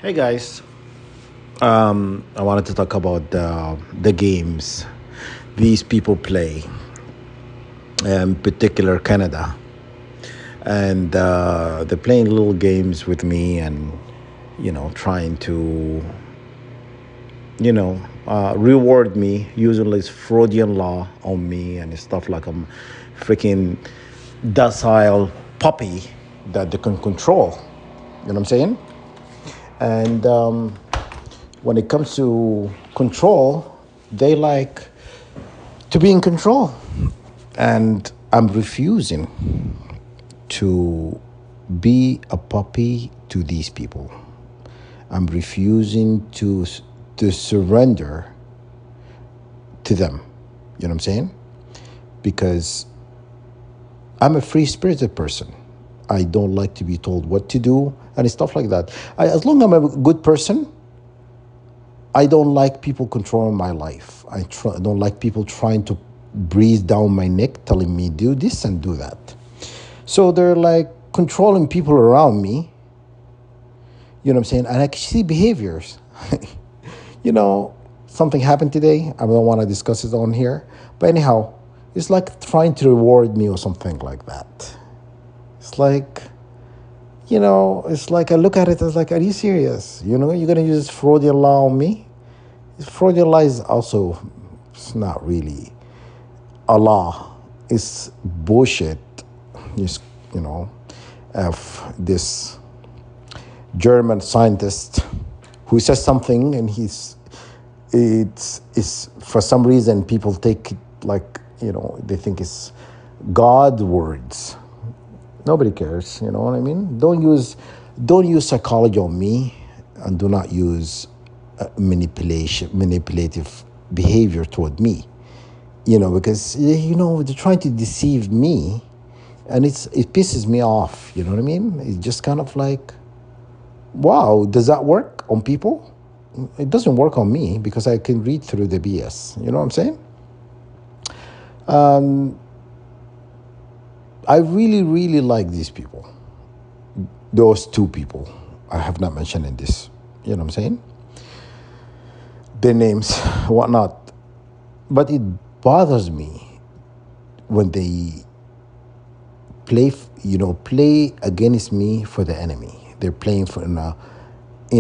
Hey guys, I wanted to talk about the games these people play, in particular Canada, and they're playing little games with me, and trying to reward me using this Freudian law on me and stuff like I'm freaking docile puppy that they can control. You know what I'm saying? And when it comes to control, they like to be in control. And I'm refusing to be a puppy to these people. I'm refusing to surrender to them. You know what I'm saying? Because I'm a free spirited person. I don't like to be told what to do and stuff like that. As long as I'm a good person, I don't like people controlling my life. I don't like people trying to breathe down my neck, telling me do this and do that. So they're like controlling people around me. You know what I'm saying? And I can see behaviors. you know, Something happened today. I don't want to discuss it on here. But anyhow, it's like trying to reward me or something like that. It's like, it's like I look at it as like, are you serious? You're going to use Freudian law on me? Freudian law is also, it's not really a law. It's bullshit. It's, you know, of this German scientist who says something and it's for some reason people take it like, they think it's God words. Nobody cares, you know what I mean? Don't use psychology on me, and do not use manipulative behavior toward me. Because they're trying to deceive me, and it pisses me off. You know what I mean? It's just kind of like, wow, does that work on people? It doesn't work on me because I can read through the BS. You know what I'm saying? I really, really like these people. Those two people I have not mentioned in this. You know what I'm saying? Their names, whatnot. But it bothers me when they play against me for the enemy. They're playing for in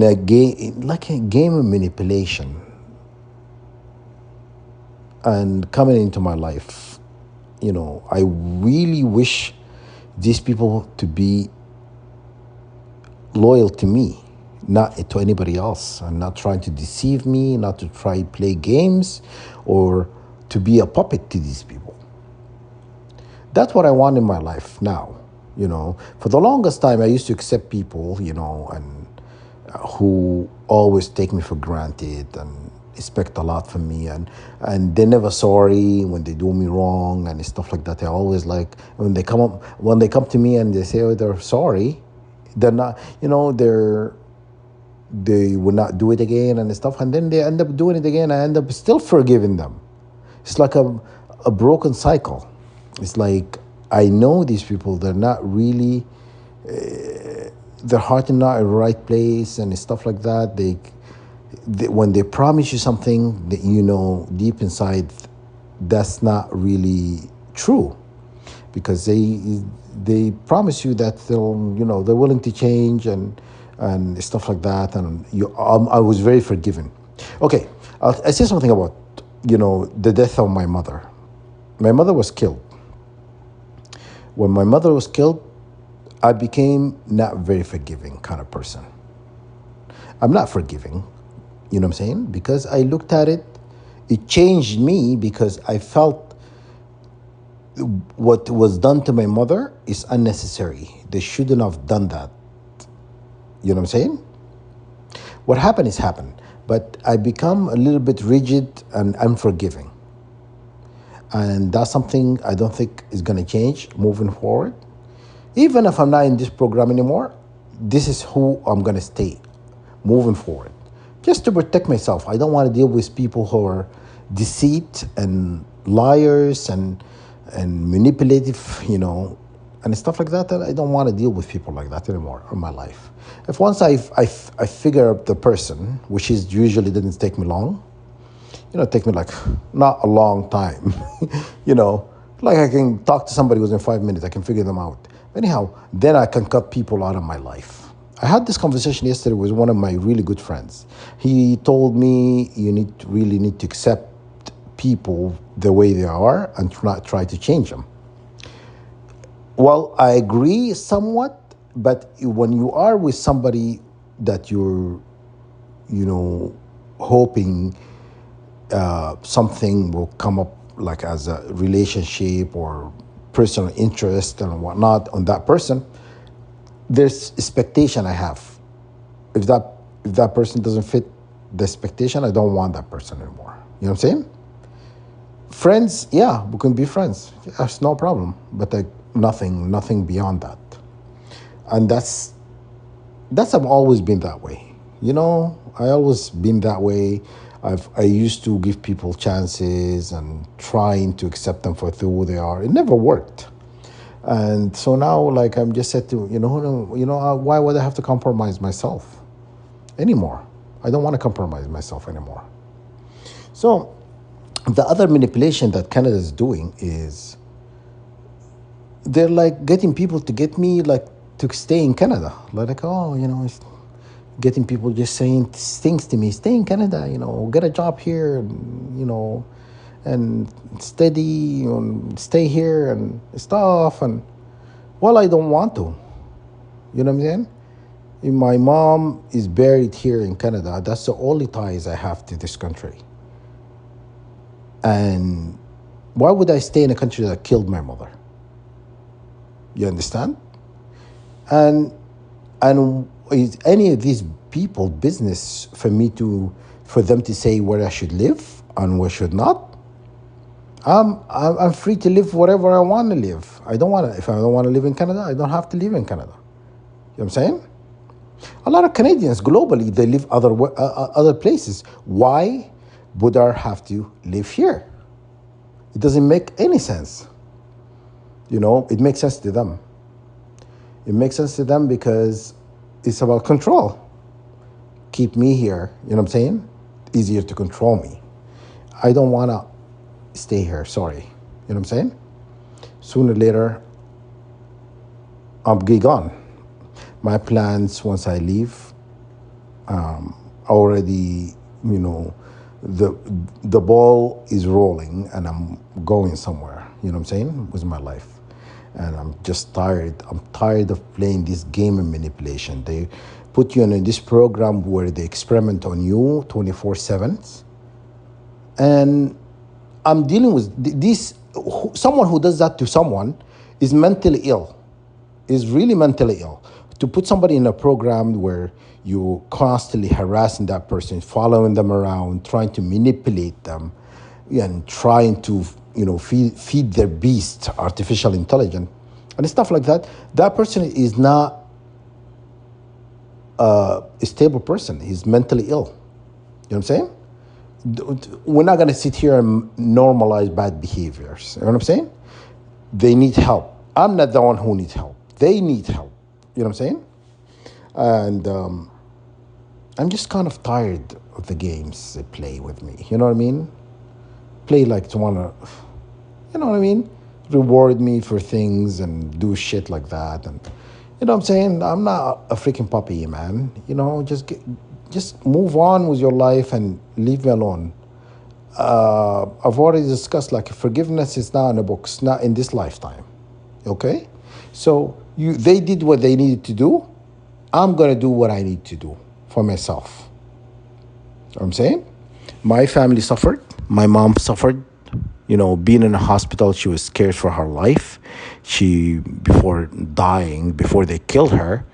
a game, like a game of manipulation, and coming into my life. I really wish these people to be loyal to me, not to anybody else, and not trying to deceive me, not to try play games or to be a puppet to these people. That's what I want in my life now. For the longest time, I used to accept people, and who always take me for granted and expect a lot from me, and they're never sorry when they do me wrong and stuff like that. They always like when they come to me and they say, oh, they're sorry, they're not, they will not do it again and stuff, and then they end up doing it again. I end up still forgiving them. It's like a broken cycle. It's like I know these people, they're not really, their heart is not in the right place and stuff like that. When they promise you something that deep inside, that's not really true, because they promise you that they're willing to change and stuff like that. And I was very forgiving. Okay, I say something about the death of my mother. My mother was killed. When my mother was killed, I became not very forgiving kind of person. I'm not forgiving, you know what I'm saying? Because I looked at it, it changed me, because I felt what was done to my mother is unnecessary. They shouldn't have done that. You know what I'm saying? What happened is happened, but I become a little bit rigid and unforgiving. And that's something I don't think is going to change moving forward. Even if I'm not in this program anymore, this is who I'm going to stay moving forward. Just to protect myself. I don't want to deal with people who are deceit and liars and manipulative, and stuff like that. And I don't want to deal with people like that anymore in my life. If once I figure out the person, which is usually doesn't take me long, take me like not a long time, you know, like I can talk to somebody within 5 minutes, I can figure them out. Anyhow, then I can cut people out of my life. I had this conversation yesterday with one of my really good friends. He told me really need to accept people the way they are and not try to change them. Well, I agree somewhat, but when you are with somebody that you're, hoping something will come up like as a relationship or personal interest and whatnot on that person, there's expectation I have. If that person doesn't fit the expectation, I don't want that person anymore. You know what I'm saying? Friends, yeah, we can be friends. That's no problem. But like nothing beyond that. And I've always been that way. I always been that way. I used to give people chances and trying to accept them for who they are. It never worked. And so now, like, I'm just said to, why would I have to compromise myself anymore? I don't want to compromise myself anymore. So the other manipulation that Canada is doing is they're like getting people to get me like to stay in Canada. Like, it's getting people just saying things to me, stay in Canada, get a job here, and steady and stay here and stuff. And well, I don't want to. You know what I'm saying? If my mom is buried here in Canada, that's the only ties I have to this country. And why would I stay in a country that killed my mother? You understand? And is any of these people business for them to say where I should live and where should not? I'm free to live wherever I want to live. If I don't want to live in Canada, I don't have to live in Canada. You know what I'm saying? A lot of Canadians globally, they live other places. Why would I have to live here? It doesn't make any sense. It makes sense to them. It makes sense to them because it's about control. Keep me here, you know what I'm saying? Easier to control me. I don't want to stay here, sorry. You know what I'm saying? Sooner or later, I'll be gone. My plans once I leave, already, the ball is rolling and I'm going somewhere, you know what I'm saying, with my life. And I'm just tired. I'm tired of playing this game of manipulation. They put you in this program where they experiment on you 24/7. And I'm dealing with this. Someone who does that to someone is mentally ill, is really mentally ill. To put somebody in a program where you constantly harassing that person, following them around, trying to manipulate them, and trying to feed their beast artificial intelligence and stuff like that. That person is not a stable person. He's mentally ill. You know what I'm saying? We're not going to sit here and normalize bad behaviors. You know what I'm saying? They need help. I'm not the one who needs help. They need help. You know what I'm saying? And I'm just kind of tired of the games they play with me. You know what I mean? Play like to want to, you know what I mean? Reward me for things and do shit like that. And you know what I'm saying? I'm not a freaking puppy, man. Just move on with your life and leave me alone. I've already discussed like forgiveness is not in the books, not in this lifetime. Okay? So they did what they needed to do. I'm gonna do what I need to do for myself. You know what I'm saying? My family suffered. My mom suffered. Being in a hospital, she was scared for her life. Before dying, before they killed her,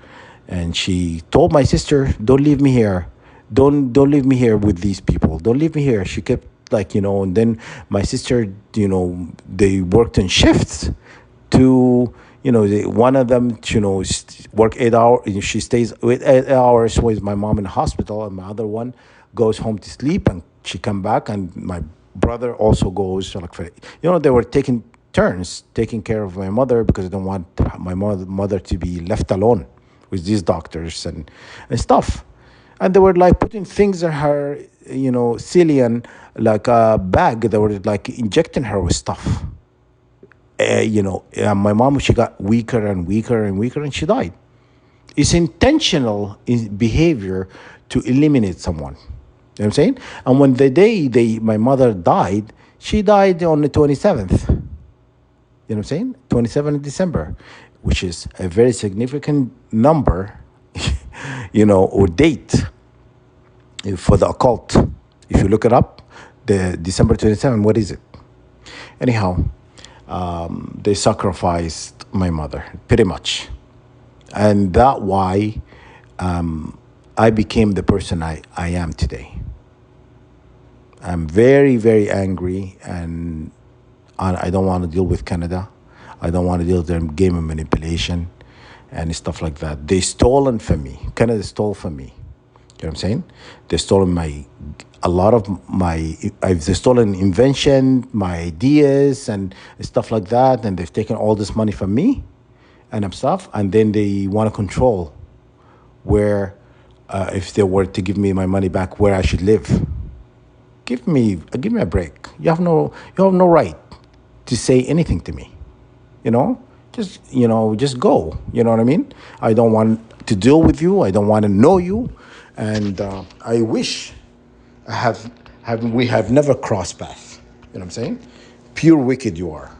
and she told my sister, "Don't leave me here. Don't leave me here with these people. Don't leave me here." She kept and then my sister, they worked in shifts to, one of them, work 8 hours. She stays with 8 hours with my mom in the hospital, and my other one goes home to sleep, and she come back, and my brother also goes they were taking turns taking care of my mother because I don't want my mother to be left alone with these doctors and stuff. And they were like putting things in her, cillian, like a bag. They were like injecting her with stuff. My mom, she got weaker and weaker and weaker, and she died. It's intentional behavior to eliminate someone. You know what I'm saying? And when the day my mother died, she died on the 27th. You know what I'm saying? 27th of December, which is a very significant number, or date for the occult. If you look it up, the December 27th, what is it? Anyhow, they sacrificed my mother, pretty much. And that why I became the person I am today. I'm very, very angry, and I don't want to deal with Canada. I don't want to deal with their game of manipulation and stuff like that. They stolen from me. Canada stole from me. You know what I'm saying? They stolen they've stolen invention, my ideas and stuff like that, and they've taken all this money from me and stuff, and then they want to control where, if they were to give me my money back, where I should live. Give me a break. You have no right to say anything to me. Just go. You know what I mean? I don't want to deal with you. I don't want to know you, and I wish we have never crossed paths. You know what I'm saying? Pure wicked you are.